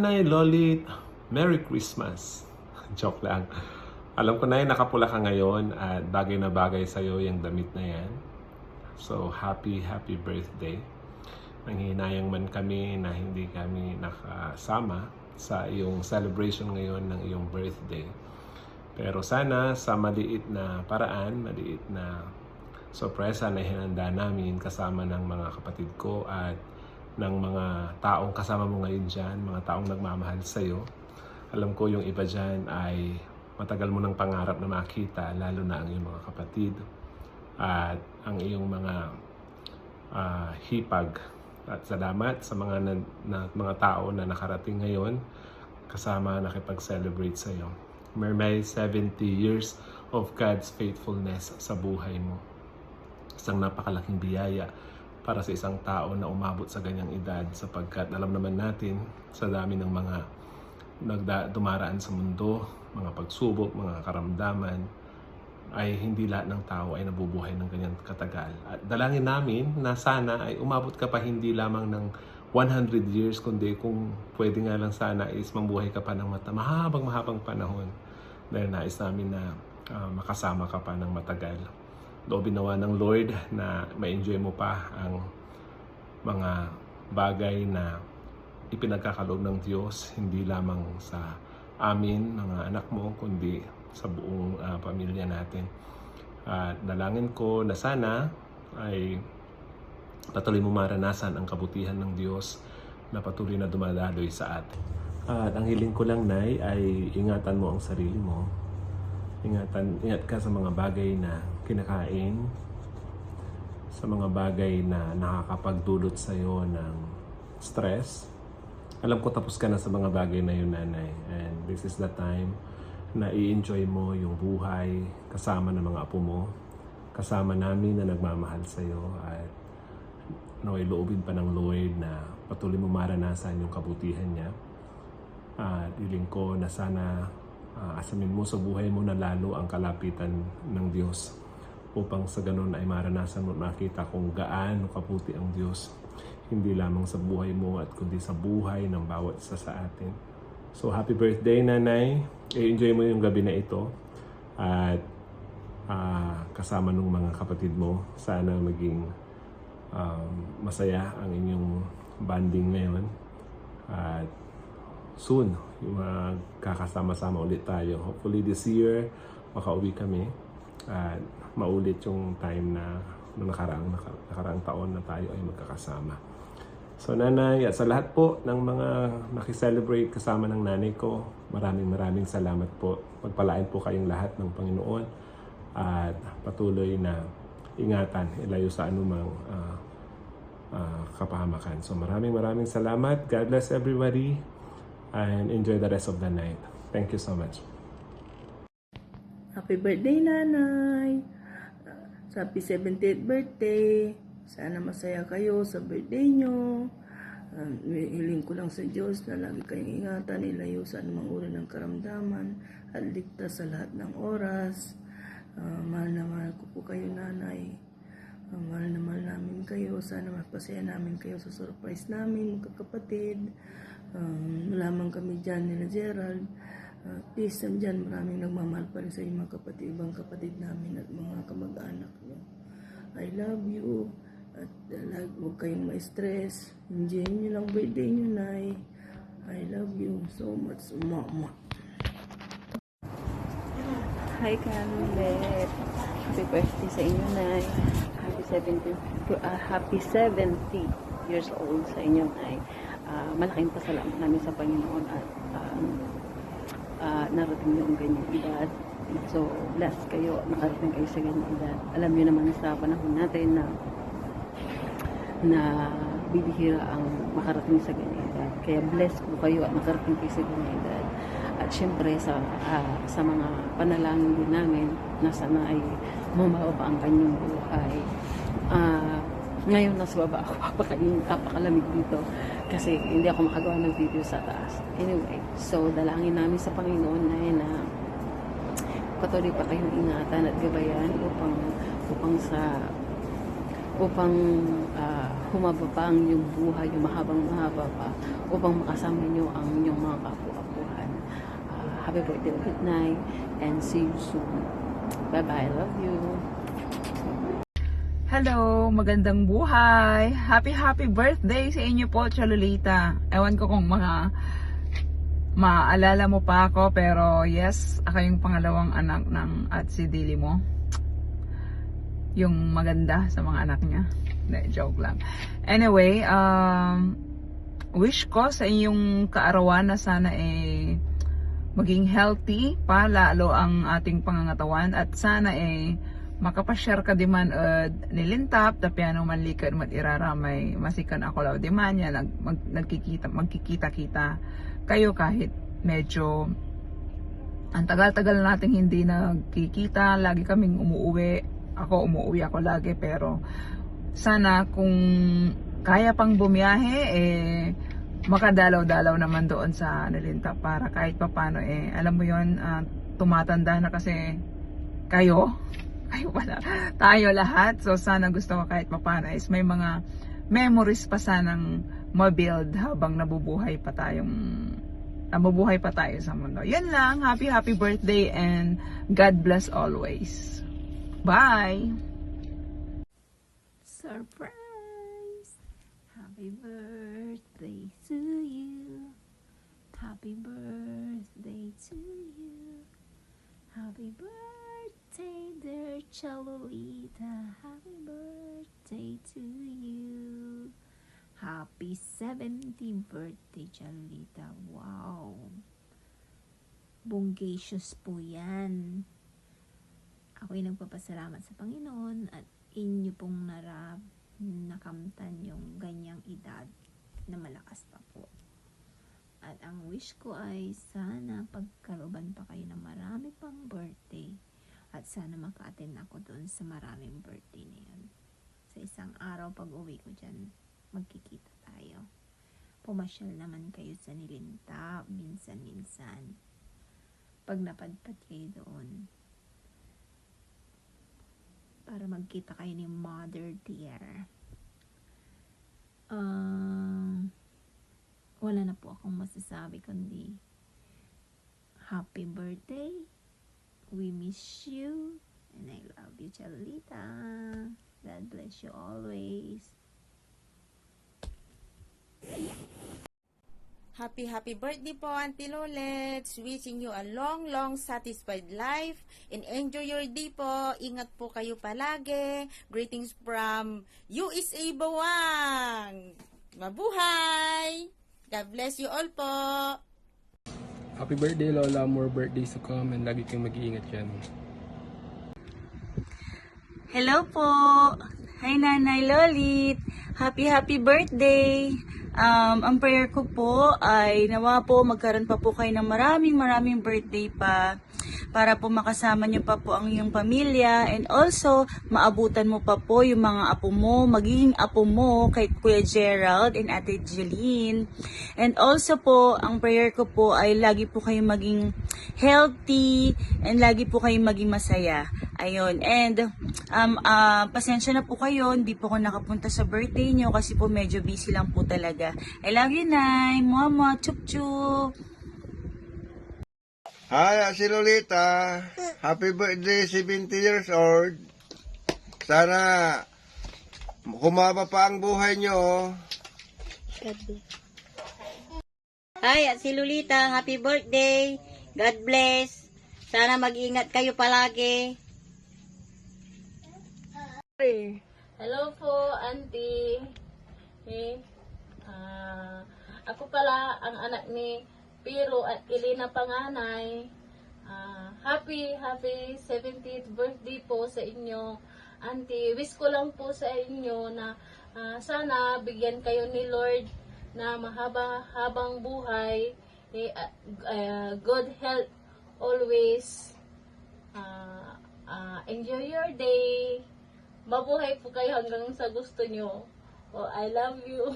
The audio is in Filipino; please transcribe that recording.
Nanay Lolit, Merry Christmas. Joke lang. Alam ko na nakapula ka ngayon at bagay na bagay sa'yo yung damit na yan. So, happy birthday. Nanghihinayang man kami na hindi kami nakasama sa iyong celebration ngayon ng iyong birthday. Pero sana sa maliit na paraan, maliit na sorpresa na hinanda namin kasama ng mga kapatid ko at ng mga taong kasama mo ngayon dyan, mga taong nagmamahal sa'yo. Alam ko yung iba dyan ay matagal mo ng pangarap na makita, lalo na ang iyong mga kapatid at ang iyong mga hipag. At salamat sa mga tao na nakarating ngayon kasama nakipag-celebrate sa'yo. May 70 years of God's faithfulness sa buhay mo. Isang napakalaking biyaya para sa isang tao na umabot sa ganyang edad, sapagkat alam naman natin sa dami ng mga dumaraan sa mundo, mga pagsubok, mga karamdaman, ay hindi lahat ng tao ay nabubuhay ng ganyan katagal. At dalangin namin na sana ay umabot ka pa hindi lamang ng 100 years, kundi kung pwede nga lang sana is mabuhay ka pa ng mahabang panahon, dahil nais namin na makasama ka pa ng matagal. Loobin nawa ng Lord na ma-enjoy mo pa ang mga bagay na ipinagkakaloob ng Diyos, hindi lamang sa amin, mga anak mo, kundi sa buong pamilya natin. At dalangin ko na sana ay patuloy mo maranasan ang kabutihan ng Diyos na patuloy na dumadaloy sa atin. At ang hiling ko lang, Nay, ay ingatan mo ang sarili mo. Ingat ka sa mga bagay na kinakain, sa mga bagay na nakakapagdulot sa iyo ng stress. Alam ko tapos ka na sa mga bagay na yun, Nanay. And this is the time na i-enjoy mo yung buhay kasama ng mga apo mo, kasama namin na nagmamahal sa iyo, at naway loobin pa ng Lord na patuloy mo maranasan yung kabutihan niya. At hiling ko na sana asamin mo sa buhay mo na lalo ang kalapitan ng Diyos, upang sa ganun ay maranasan mo at makita kung gaano kaputi ang Diyos, hindi lamang sa buhay mo at kundi sa buhay ng bawat isa sa atin. So happy birthday, Nanay. I-enjoy mo yung gabi na ito at kasama ng mga kapatid mo. Sana maging masaya ang inyong bonding ngayon at soon magkakasama-sama ulit tayo. Hopefully this year makauwi kami at maulit yung time na nakaraang taon na tayo ay magkakasama. So Nanay, at sa lahat po ng mga nakiselebrate kasama ng nanay ko, maraming salamat po. Pagpalain po kayong lahat ng Panginoon at patuloy na ingatan, ilayo sa anumang kapahamakan. So maraming salamat. God bless everybody and enjoy the rest of the night. Thank you so much. Happy birthday, Nanay! Happy 70th birthday! Sana masaya kayo sa birthday nyo. Hiling ko lang sa Diyos na lagi kayong ingatan, ilayo sa anumang uri ng karamdaman at ligtas sa lahat ng oras. Mahal na mahal ko po kayo, Nanay. Mahal na mahal namin kayo. Sana mapasaya namin kayo sa surprise namin, magkakapatid. Malamang kami dyan nila Gerald. Please, nandyan maraming nagmamahal pa rin sa mga kapatid, ibang kapatid namin at mga kamag-anak nyo. I love you. At huwag kayong ma-stress. Enjoy nyo lang birthday nyo, Nay. I love you so much, Mama. Hi, Carlet. Happy birthday sa inyo, Nay. Happy 70 years old sa inyo, Nay. Malaking pasalamat namin sa Panginoon at narating niyo ang ganyang edad. So, blessed kayo, nakarating kayo sa ganyang edad. Alam niyo naman sa panahon natin na bibihira ang makarating sa ganyang edad. Kaya blessed po kayo at nakarating kayo sa ganyang edad. At syempre sa mga panalangin din namin na sana ay mamawa pa ang kanyang buhay. Ngayon nasa baba ako, napakalamig dito kasi hindi ako makagawa ng video sa taas. Anyway, so dalangin namin sa Panginoon na patuloy pa kayong ingatan at gabayan upang upang humaba pa ang iyong buhay, yung mahaba pa, upang makasama niyo ang inyong mga kapu-apuhan. Happy birthday ulit, Nay, and see you soon. Bye-bye, love you. Hello, magandang buhay. Happy birthday sa inyo po, Chololita. Ewan ko kung maalala mo pa ako, pero yes, ako yung pangalawang anak ng Atsi Dili mo. Yung maganda sa mga anak niya. Hindi, joke lang. Anyway, wish ko sa inyong kaarawan na sana maging healthy pa lalo ang ating pangangatawan, at sana makapashare ka di man nilintap tapiano manlikad mat iraramay masikan ako law di man yan magkikita kayo kahit medyo ang tagal-tagal nating hindi nagkikita, lagi kaming umuwi ako lagi, pero sana kung kaya pang bumiyahe makadalaw-dalaw naman doon sa nilintap para kahit papano alam mo yon, tumatanda na kasi kayo pala, tayo lahat. So sana gusto ko kahit papano may mga memories pa sanang mabuild habang nabubuhay pa tayo sa mundo. Yan lang, happy birthday and God bless always. Bye! Surprise! Happy birthday to you. Happy birthday to you. Happy birthday, dear Chololita. Happy birthday to you. Happy 70th birthday, Chololita. Wow. Bonggacious po yan. Ako'y nagpapasalamat sa Panginoon at inyo pong nakamtan yung ganyang edad na malakas pa po. At ang wish ko ay sana pagkalooban pa kayo ng marami pang birthday at sana maka-attend ako doon sa maraming birthday na yun. Sa isang araw pag uwi ko dyan, magkikita tayo. Pumasyal naman kayo sa Nilintap minsan-minsan. Pag napadpad kayo doon, para magkita kayo ni Mother Dear. Wala na po akong masasabi kundi happy birthday. We miss you and I love you, Chololita. God bless you always. Happy birthday po, Auntie Lolets. Wishing you a long satisfied life and enjoy your day po. Ingat po kayo palagi. Greetings from USA Bawang. Mabuhay! God bless you all po. Happy birthday, Lola. More birthdays to come and lagi kayong mag-iingat yan. Hello po! Hi Nanay Lolit! Happy birthday! Ang prayer ko po ay nawa po magkaroon pa po kayo ng maraming birthday pa para po makasama niyo pa po ang iyong pamilya, and also maabutan mo pa po yung mga apo mo, magiging apo mo kay Kuya Gerald and Ate Jeline. And also po, ang prayer ko po ay lagi po kayong maging healthy and lagi po kayong maging masaya. Ayun. And pasensya na po kayo, hindi po ako nakapunta sa birthday nyo kasi po medyo busy lang po talaga. I love you, Nay. Mama, chup chup. Hi, si Lolita. Happy birthday, 70 years old. Sana humaba pa ang buhay nyo. Hi, si Lolita. Happy birthday. God bless. Sana mag-ingat kayo palagi. Hello po, Auntie. Ako pala ang anak ni Piro at Elena Panganay. Happy 70th birthday po sa inyo, Auntie. Wish ko lang po sa inyo na sana bigyan kayo ni Lord na habang buhay, good health always. Enjoy your day. Mabuhay po kayo hanggang sa gusto nyo. Oh, I love you.